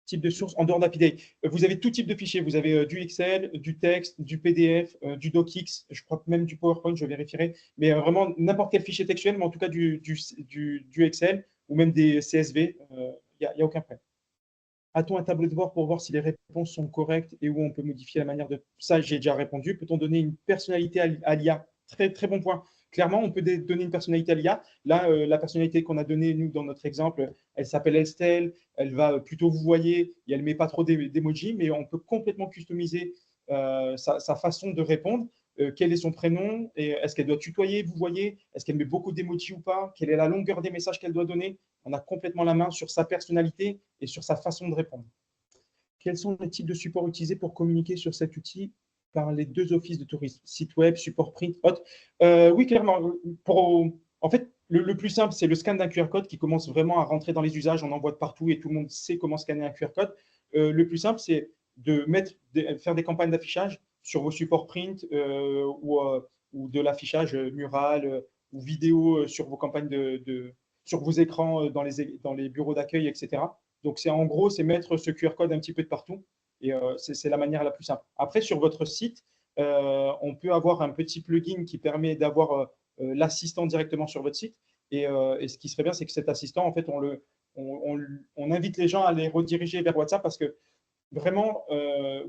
type de source en dehors d'API. Vous avez tout type de fichiers. Vous avez du Excel, du texte, du PDF, du DocX, je crois même du PowerPoint, je vérifierai. Mais vraiment n'importe quel fichier textuel, mais en tout cas du Excel ou même des CSV. Il n'y a aucun problème. A-t-on un tableau de bord pour voir si les réponses sont correctes et où on peut modifier la manière de… Ça, j'ai déjà répondu. Peut-on donner une personnalité à l'IA? Très, très bon point. Clairement, on peut donner une personnalité à l'IA. Là, la personnalité qu'on a donnée, nous, dans notre exemple, elle s'appelle Estelle. Elle va plutôt vous voyez et elle ne met pas trop d'emojis, mais on peut complètement customiser sa façon de répondre. Quel est son prénom? Est-ce qu'elle doit tutoyer, vous voyez? Est-ce qu'elle met beaucoup d'emojis ou pas? Quelle est la longueur des messages qu'elle doit donner? On a complètement la main sur sa personnalité et sur sa façon de répondre. Quels sont les types de supports utilisés pour communiquer sur cet outil? par les deux offices de tourisme, site web, support print, hot. Oui, clairement. En fait, le plus simple, c'est le scan d'un QR code qui commence vraiment à rentrer dans les usages. On en voit de partout et tout le monde sait comment scanner un QR code. Le plus simple, c'est de faire des campagnes d'affichage sur vos supports print ou de l'affichage mural ou vidéo sur vos campagnes sur vos écrans dans les bureaux d'accueil, etc. Donc, en gros, c'est mettre ce QR code un petit peu de partout. Et c'est la manière la plus simple. Après, sur votre site, on peut avoir un petit plugin qui permet d'avoir l'assistant directement sur votre site. Et ce qui serait bien, c'est que cet assistant, en fait, on invite les gens à les rediriger vers WhatsApp parce que vraiment,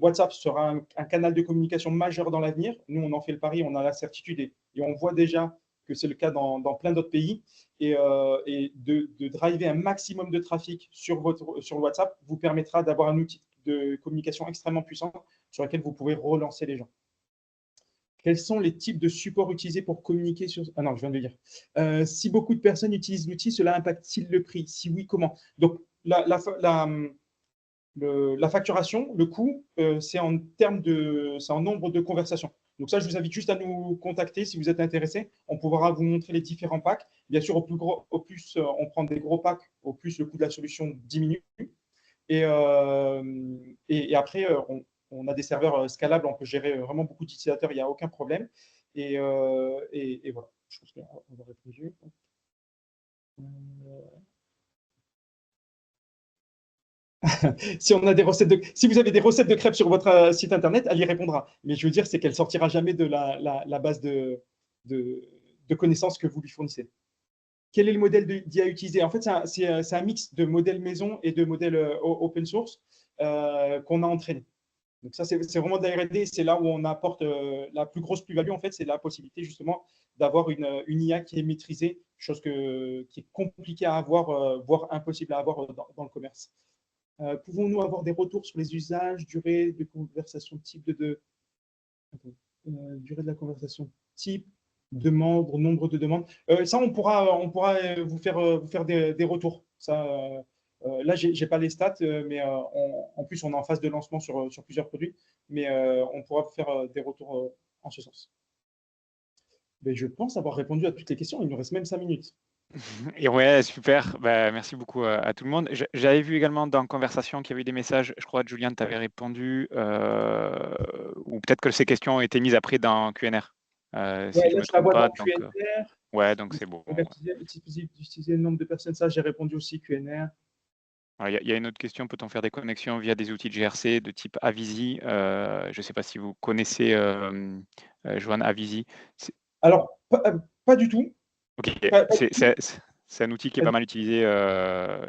WhatsApp sera un canal de communication majeur dans l'avenir. Nous, on en fait le pari, on a la certitude et on voit déjà que c'est le cas dans plein d'autres pays. Et de driver un maximum de trafic sur WhatsApp vous permettra d'avoir un outil de communication extrêmement puissant sur lequel vous pouvez relancer les gens. Quels sont les types de supports utilisés pour communiquer sur… Ah non, je viens de le dire. Si beaucoup de personnes utilisent l'outil, cela impacte-t-il le prix? Si oui, comment? Donc, la facturation, le coût, c'est en nombre de conversations. Donc ça, je vous invite juste à nous contacter si vous êtes intéressé. On pourra vous montrer les différents packs. Bien sûr, au plus on prend des gros packs, au plus le coût de la solution diminue. Et après, on a des serveurs scalables, on peut gérer vraiment beaucoup d'utilisateurs, il n'y a aucun problème. Et voilà, je pense qu'on va réfléchir. Si vous avez des recettes de crêpes sur votre site internet, elle y répondra. Mais je veux dire, c'est qu'elle sortira jamais de la base de connaissances que vous lui fournissez. Quel est le modèle d'IA utilisé? En fait, c'est un mix de modèles maison et de modèles open source qu'on a entraîné. Donc ça, c'est vraiment de la R&D. C'est là où on apporte la plus grosse plus-value. En fait, c'est la possibilité justement d'avoir une IA qui est maîtrisée, chose qui est compliquée à avoir, voire impossible à avoir dans le commerce. Pouvons-nous avoir des retours sur les usages, durée de conversation type durée de la conversation type, demande, nombre de demandes. Ça, on pourra vous faire des retours. Ça, là, je n'ai pas les stats, mais en plus, on est en phase de lancement sur plusieurs produits, mais on pourra vous faire des retours en ce sens. Mais je pense avoir répondu à toutes les questions. Il nous reste même 5 minutes. Et ouais, super. Bah, merci beaucoup à tout le monde. J'avais vu également dans Conversation qu'il y avait eu des messages. Je crois, Julien, tu avais répondu. Ou peut-être que ces questions ont été mises après dans QNR. Si Ouais, je là, me je la trompe vois pas. dans Donc, QNR. ouais, donc c'est bon. Utiliser le nombre de personnes, ça, j'ai répondu aussi QNR. Il y a une autre question. Peut-on faire des connexions via des outils de GRC de type Avisi? Je ne sais pas si vous connaissez Joanne Avisi. Alors, pas du tout. Ok, Pas du tout. c'est un outil qui est pas mal utilisé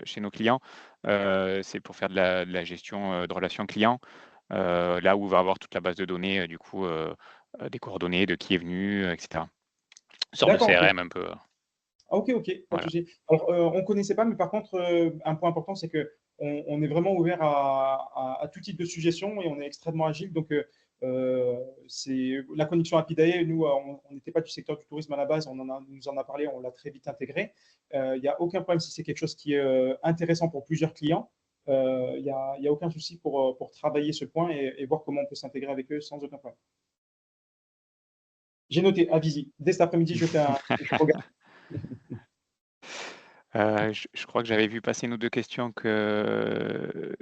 chez nos clients. C'est pour faire de la gestion de relations clients, là où on va avoir toute la base de données, du coup, des coordonnées de qui est venu, etc. Sorte de D'accord, ok. CRM un peu. Ah, ok, pas Voilà. de souci. Alors, on ne connaissait pas, mais par contre, un point important, c'est qu'on est vraiment ouvert à tout type de suggestions et on est extrêmement agile. Donc, c'est la connexion Apidae. Nous, on n'était pas du secteur du tourisme à la base. Nous en a parlé, on l'a très vite intégré. Il n'y a aucun problème si c'est quelque chose qui est intéressant pour plusieurs clients. Il n'y a aucun souci pour travailler ce point et voir comment on peut s'intégrer avec eux sans aucun problème. J'ai noté Avisi. Dès cet après-midi, je regarde. Je crois que j'avais vu passer une ou deux questions auxquelles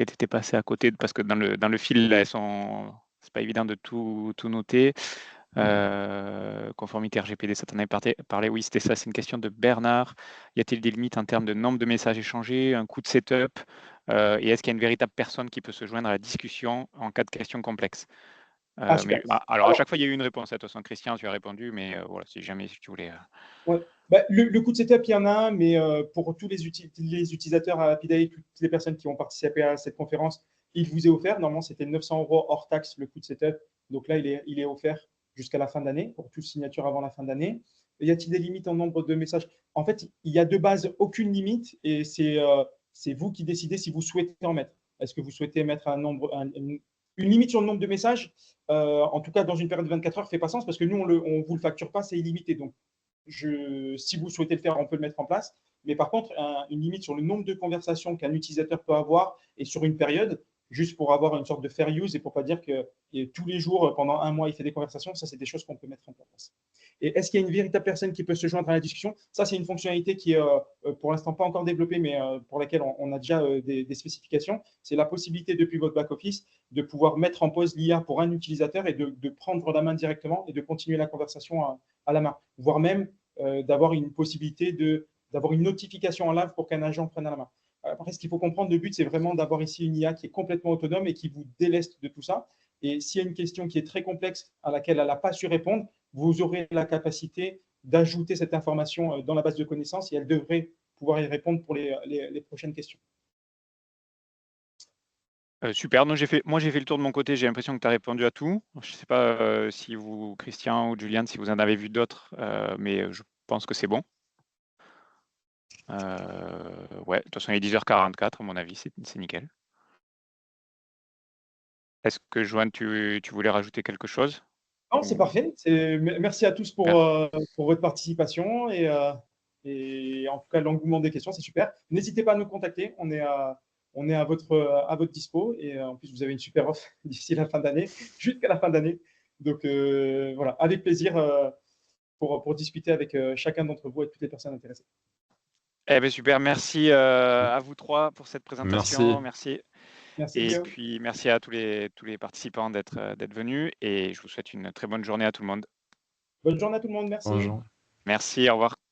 tu étais passé à côté, parce que dans le fil, là, c'est pas évident de tout noter. Conformité RGPD, ça t'en avait parlé. Oui, c'était ça, c'est une question de Bernard. Y a-t-il des limites en termes de nombre de messages échangés, un coût de setup, et est-ce qu'il y a une véritable personne qui peut se joindre à la discussion en cas de questions complexes? Super. Alors, à chaque fois, il y a eu une réponse. De toute façon, Christian, tu as répondu, mais voilà, si tu voulais. Ouais. Bah, le coût de setup, il y en a un, mais pour tous les utilisateurs à Apidae, toutes les personnes qui ont participé à cette conférence, il vous est offert. Normalement, c'était 900 € hors taxe le coût de setup. Donc là, il est offert jusqu'à la fin d'année, pour toute signature avant la fin d'année. Y a-t-il des limites en nombre de messages? En fait, il y a de base aucune limite et c'est vous qui décidez si vous souhaitez en mettre. Est-ce que vous souhaitez mettre une limite sur le nombre de messages? En tout cas, dans une période de 24 heures, fait pas sens parce que nous, on ne vous le facture pas, c'est illimité. Donc, si vous souhaitez le faire, on peut le mettre en place. Mais par contre, une limite sur le nombre de conversations qu'un utilisateur peut avoir et sur une période, juste pour avoir une sorte de fair use et pour pas dire que tous les jours, pendant un mois, il fait des conversations. Ça, c'est des choses qu'on peut mettre en place. Et est-ce qu'il y a une véritable personne qui peut se joindre à la discussion? Ça, c'est une fonctionnalité qui est pour l'instant pas encore développée, mais pour laquelle on a déjà des spécifications. C'est la possibilité depuis votre back-office de pouvoir mettre en pause l'IA pour un utilisateur et de prendre la main directement et de continuer la conversation à la main, voire même d'avoir une possibilité d'avoir une notification en live pour qu'un agent prenne la main. Après, ce qu'il faut comprendre, le but, c'est vraiment d'avoir ici une IA qui est complètement autonome et qui vous déleste de tout ça. Et s'il y a une question qui est très complexe à laquelle elle n'a pas su répondre, vous aurez la capacité d'ajouter cette information dans la base de connaissances et elle devrait pouvoir y répondre pour les prochaines questions. Super, donc moi j'ai fait le tour de mon côté, j'ai l'impression que tu as répondu à tout. Je ne sais pas si vous, Christian ou Julian, si vous en avez vu d'autres, mais je pense que c'est bon. Ouais, de toute façon, il est 10h44, à mon avis, c'est nickel. Est-ce que, Joanne, tu voulais rajouter quelque chose? Non, c'est parfait. Merci à tous pour votre participation et en tout cas l'engouement des questions, c'est super. N'hésitez pas à nous contacter, on est à votre dispo et en plus vous avez une super offre d'ici la fin d'année, jusqu'à la fin d'année. Donc voilà, avec plaisir pour discuter avec chacun d'entre vous et toutes les personnes intéressées. Eh bien, super, merci à vous trois pour cette présentation. Merci. Merci, Et Guillaume. puis merci à tous les participants d'être venus et je vous souhaite une très bonne journée à tout le monde. Bonne journée à tout le monde, merci. Bonjour. Merci, au revoir.